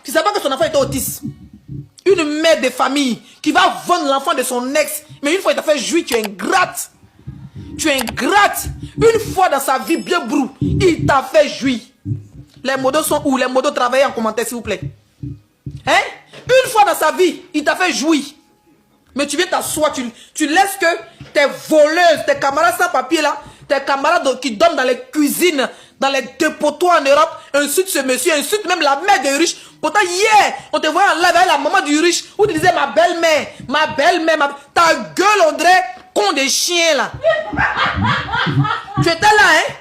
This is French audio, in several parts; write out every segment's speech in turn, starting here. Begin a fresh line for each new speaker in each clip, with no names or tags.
Tu ne savais pas que son enfant était autiste. Une mère de famille qui va vendre l'enfant de son ex. Mais une fois il t'a fait jouir, tu es ingrate. Tu es ingrate. Une fois dans sa vie bien brou, il t'a fait jouir. Les modos sont où? Les modos travaillent en commentaire s'il vous plaît. Hein? Une fois dans sa vie, il t'a fait jouir. Mais tu viens t'asseoir, tu laisses que tes voleuses, tes camarades sans papier là, tes camarades qui dorment dans les cuisines, dans les dépotoirs en Europe, insultent ce monsieur, insultent même la mère des riches. Pourtant hier, on te voyait en live avec la maman du riche, où tu disais ma belle-mère, ta gueule on dirait con des chiens là. Tu étais là hein?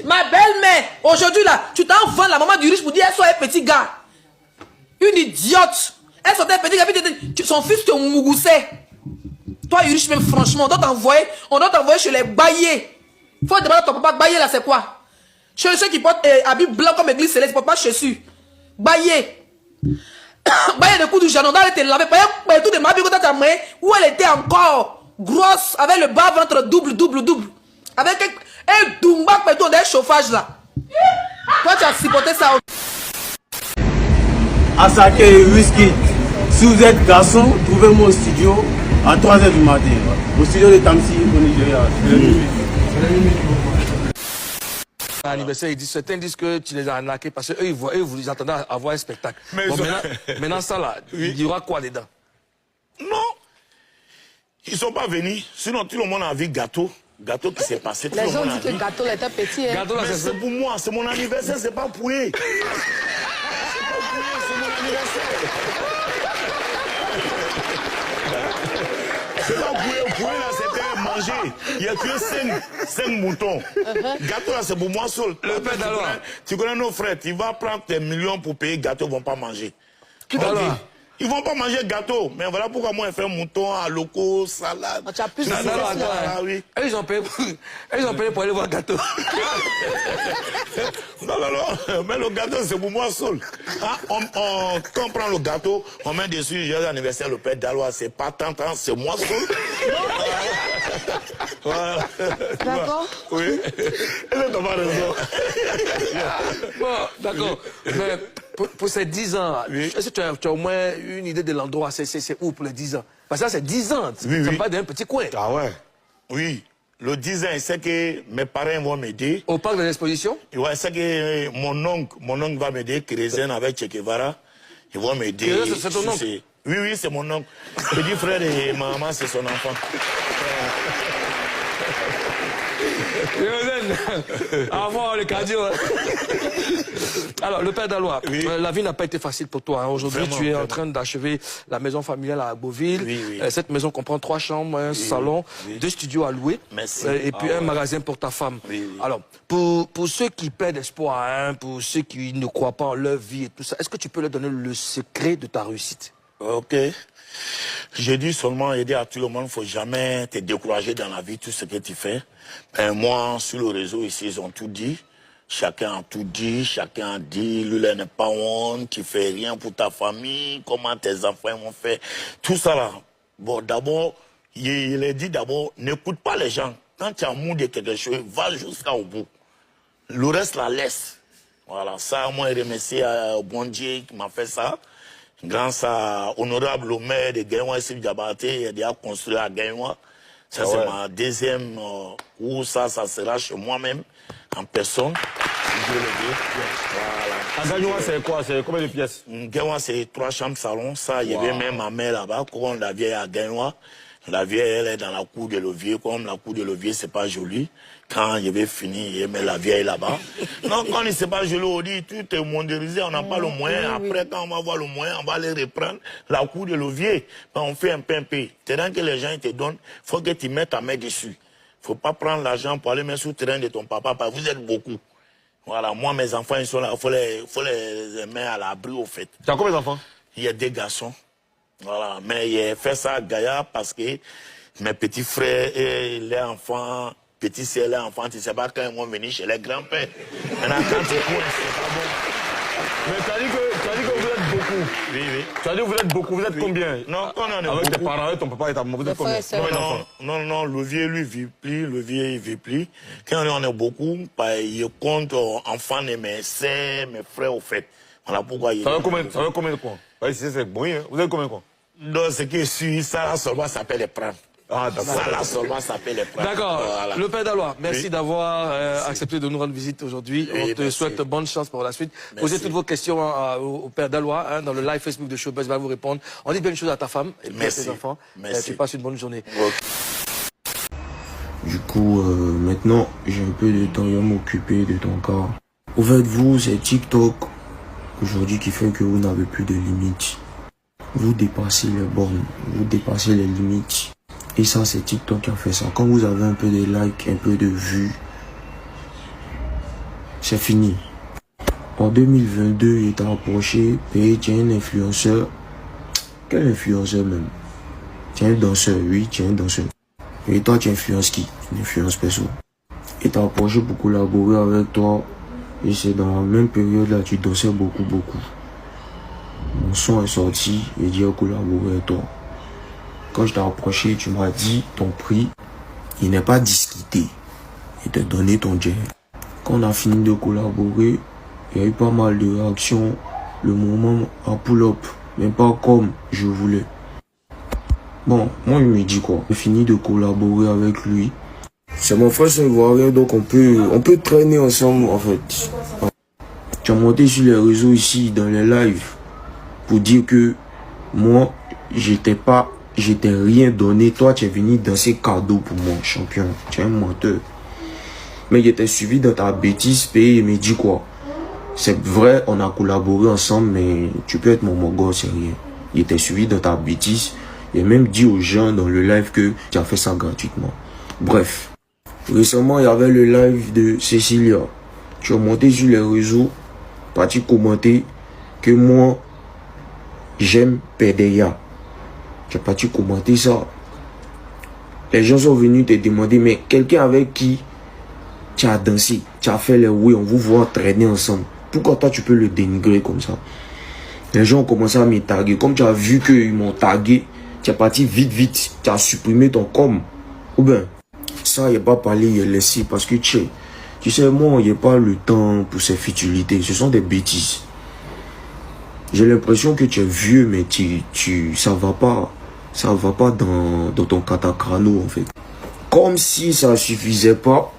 Ma belle-mère, aujourd'hui là, tu t'en vends la maman du riche pour dire elle soit un petit gars. Une idiote. Elle sortait un petit gars, son fils te mougoussait. Toi, riche même franchement, on doit t'envoyer chez les baillés. Faut demander à ton papa, baillé là c'est quoi? Chez ceux qui portent habits blancs comme église céleste, ils portent pas chaussures. Baillé. Baillé de coups du jardin, on doit aller te laver. Baillé tout de ma vie, où elle était encore grosse, avec le bas ventre double. Avec un doumbak, on a un chauffage là. Toi, tu as supporté ça.
Asake et Whisky. Si vous êtes garçon, trouvez-moi au studio à 3h du matin. Au studio de Tamsi au Nigeria.
Anniversaire, certains disent que tu les as arnaqués parce qu'eux, ils vous attendaient à avoir un spectacle. Mais bon, maintenant, ça là, il y aura quoi dedans?
Non, ils ne sont pas venus. Sinon, tout le monde a vu gâteau. Gâteau qui s'est passé.
Les gens disent que gâteau était petit. Hein.
Gâteau, là, c'est pour moi, c'est mon anniversaire, c'est pas pour eux. C'est mon anniversaire. C'est pas pour eux, là, c'était manger. Il n'y a que 5 moutons. Gâteau, là, c'est pour moi seul.
Le père d'Alois.
Tu connais nos frères, tu vas prendre tes millions pour payer gâteau, ils ne vont pas manger.
Qui d'Alois?
Ils ne vont pas manger gâteau. Mais voilà pourquoi moi, je fais mouton à loco, salade.
Tu as plus de
oui.
Ils ont payé pour aller voir gâteau.
Non, mais le gâteau, c'est pour moi seul. Ah, quand on prend le gâteau, on met dessus, j'ai l'anniversaire, le père d'Alois, c'est pas tant, c'est moi seul. Voilà.
D'accord.
Oui. Elle n'a pas raison.
Bon, d'accord. Mais pour ces 10 ans,
oui.
Est-ce que tu as au moins une idée de l'endroit? C'est où pour les 10 ans? Parce que ça, c'est 10 ans.
Oui,
ça pas d'un petit coin.
Ah ouais? Oui. Le 10 ans, il sait que mes parents vont m'aider.
Au parc de l'exposition?
Ouais, c'est que mon oncle va m'aider, Kérézen avec Che Guevara. Ils vont m'aider.
Kérézen, c'est ton oncle?
Oui, c'est mon oncle. Petit frère de ma maman, c'est son enfant.
Avant le cardio. Alors, le père d'Alois,
oui.
La vie n'a pas été facile pour toi. Hein. Aujourd'hui, tu es en train d'achever la maison familiale à Beauville.
Oui.
Cette maison comprend 3 chambres, un salon, 2 studios à louer.
Merci.
Et puis un magasin pour ta femme.
Oui.
Alors, pour ceux qui perdent espoir, hein, pour ceux qui ne croient pas en leur vie et tout ça, est-ce que tu peux leur donner le secret de ta réussite?
Ok. J'ai dit seulement aider à tout le monde. Il ne faut jamais te décourager dans la vie, tout ce que tu fais. Ben, moi, sur le réseau ici, ils ont tout dit. Chacun a tout dit. Chacun a dit, lui, n'est pas honte, tu fais rien pour ta famille, comment tes enfants vont faire. Tout ça là. Bon, d'abord, il a dit d'abord, n'écoute pas les gens. Quand tu as amour de quelque chose, va jusqu'au bout. Le reste, la laisse. Voilà, ça, moi, je remercie au bon Dieu qui m'a fait ça. Grâce à honorable maire de Gaïwa, Sif Diabaté, il a construit à Gaïwa. Ça, c'est ma deuxième, où ça sera chez moi-même, en personne.
À Gaïwa, c'est quoi? C'est combien de pièces?
Gaïwa, c'est 3 chambres salon. Ça, il y avait même ma mère là-bas, comme la vieille à Gaïwa. La vieille, elle est dans la cour de levier. Comme la cour de levier, c'est pas joli. Quand il avait fini, il met la vieille là-bas. Non, quand il c'est pas joli, on dit tout est mondialisé, on n'a pas le moyen. Après, quand on va avoir le moyen, on va aller reprendre la cour de levier. Ben, on fait un peu. Terrain que les gens te donnent, il faut que tu mettes ta main dessus. Il faut pas prendre l'argent pour aller mettre sur le terrain de ton papa, parce que vous êtes beaucoup. Voilà, moi, mes enfants, ils sont là. Il faut les mettre à l'abri, au fait.
Tu as combien d'enfants?
Il y a 2 garçons. Voilà, mais il a fait ça à Gaïa parce que mes petits frères et les enfants, petits sœurs, les enfants, tu ne sais pas quand ils vont venir chez les grands-pères. Maintenant, quand tu cours, c'est pas bon.
Mais tu as dit que vous êtes beaucoup.
Oui, oui.
Tu as dit vous êtes beaucoup, vous êtes combien?
Non, quand on est
avec tes
beaucoup.
parents, avec ton papa et ta maman, vous êtes combien?
Non, le vieux, lui, vit plus, le vieux, il vit plus. Quand on est beaucoup, il compte enfants de mes sœurs, mes frères, au fait. Voilà pourquoi il
ça va combien de quoi? Oui, c'est bon, hein. Vous êtes combien de quoi?
Donc, ce qui est sûr, ça là seulement s'appelle les prendre.
Ah, d'accord.
Ça là seulement s'appelle les prendre.
D'accord.
Voilà.
Le Père Dalois, merci
Oui.
d'avoir accepté de nous rendre visite aujourd'hui.
Oui,
on te
merci.
souhaite bonne chance pour la suite.
Merci.
Posez toutes vos questions au Père Dalois dans le live Facebook de Showbuzz, il va vous répondre. On dit bien une chose à ta femme et à tes enfants.
Merci.
Tu passes une bonne journée.
Du coup, maintenant, j'ai un peu de temps à m'occuper de ton cas. Au fait, vous, c'est TikTok aujourd'hui qui fait que vous n'avez plus de limites. Vous dépassez les bornes, vous dépassez les limites. Et ça, c'est TikTok qui a fait ça. Quand vous avez un peu de likes, un peu de vues, c'est fini. En 2022, il t'a approché, et tu es un influenceur. Quel influenceur même? Tu es un danseur, oui, tu es un danseur. Et toi, tu influences qui? Tu n'influences personne. Il t'a approché pour collaborer avec toi. Et c'est dans la même période là, tu dansais beaucoup. Mon son est sorti et j'ai collaboré avec toi. Quand je t'ai approché, tu m'as dit ton prix, il n'est pas discuté. Il t'a donné ton jet. Quand on a fini de collaborer, il y a eu pas mal de réactions. Le moment a pull up, mais pas comme je voulais. Bon, moi il me dit quoi? J'ai fini de collaborer avec lui. C'est mon frère ivoirien, donc on peut traîner ensemble en fait. Tu as monté sur les réseaux ici, dans les lives, pour dire que moi, j'étais rien donné. Toi, tu es venu danser cadeau pour moi, champion. Tu es un menteur. Mais j'étais suivi dans ta bêtise, et il me dit quoi? C'est vrai, on a collaboré ensemble, mais tu peux être mon mongo, c'est rien. Il était suivi dans ta bêtise. Et même dit aux gens dans le live que tu as fait ça gratuitement. Bref. Récemment, il y avait le live de Cécilia. Tu as monté sur les réseaux, parti commenter que moi, j'aime Pédéa. Tu as parti commenter ça. Les gens sont venus te demander, mais quelqu'un avec qui tu as dansé, tu as fait les oui, on vous voit traîner ensemble. Pourquoi toi tu peux le dénigrer comme ça? Les gens ont commencé à me taguer. Comme tu as vu qu'ils m'ont tagué, tu es parti vite, tu as supprimé ton com. Ou bien, ça, il n'y a pas parlé, il a laissé. Parce que tu sais, moi, il n'y a pas le temps pour ces futilités. Ce sont des bêtises. J'ai l'impression que tu es vieux, mais ça va pas dans ton catacrano, en fait. Comme si ça suffisait pas,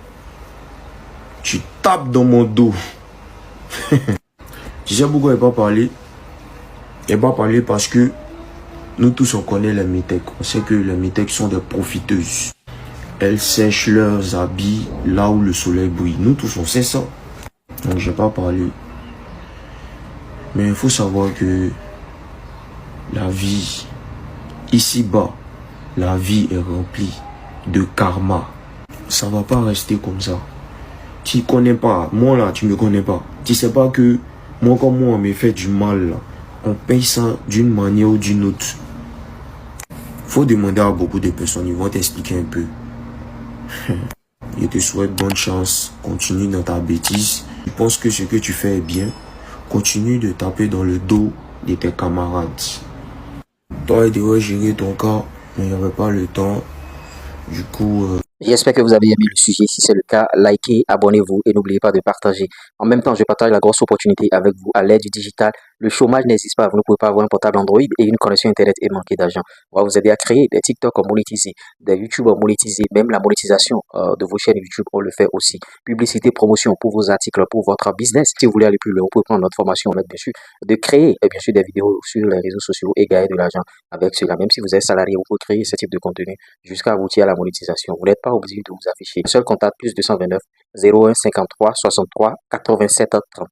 tu tapes dans mon dos. Tu sais pourquoi il n'a pas parlé? Il n'a pas parlé parce que nous tous on connaît les métèques. On sait que les métèques sont des profiteuses. Elles sèchent leurs habits là où le soleil brille. Nous tous on sait ça. Donc j'ai pas parlé. Mais il faut savoir que la vie, ici-bas, la vie est remplie de karma. Ça va pas rester comme ça. Tu connais pas, moi là, tu me connais pas. Tu sais pas que moi comme moi on me fait du mal là. On paye ça d'une manière ou d'une autre. Faut demander à beaucoup de personnes, ils vont t'expliquer un peu. Je te souhaite bonne chance, continue dans ta bêtise. Je pense que ce que tu fais est bien. Continue de taper dans le dos de tes camarades. Toi, il devrait gérer ton cas, mais il n'y avait pas le temps. Du coup...
J'espère que vous avez aimé le sujet. Si c'est le cas, likez, abonnez-vous et n'oubliez pas de partager. En même temps, je partage la grosse opportunité avec vous à l'ère du digital. Le chômage n'existe pas. Vous ne pouvez pas avoir un portable Android et une connexion Internet et manquer d'argent. On va vous aider à créer des TikTok monétisés, des YouTube monétisés, même la monétisation de vos chaînes YouTube, on le fait aussi. Publicité, promotion pour vos articles, pour votre business. Si vous voulez aller plus loin, vous pouvez prendre notre formation, bien sûr, de créer bien sûr des vidéos sur les réseaux sociaux et gagner de l'argent avec cela. Même si vous êtes salarié, vous pouvez créer ce type de contenu jusqu'à aboutir à la monétisation. Vous n'êtes pas obligé de vous afficher. Seul contact plus 229 01 53 63 87 30.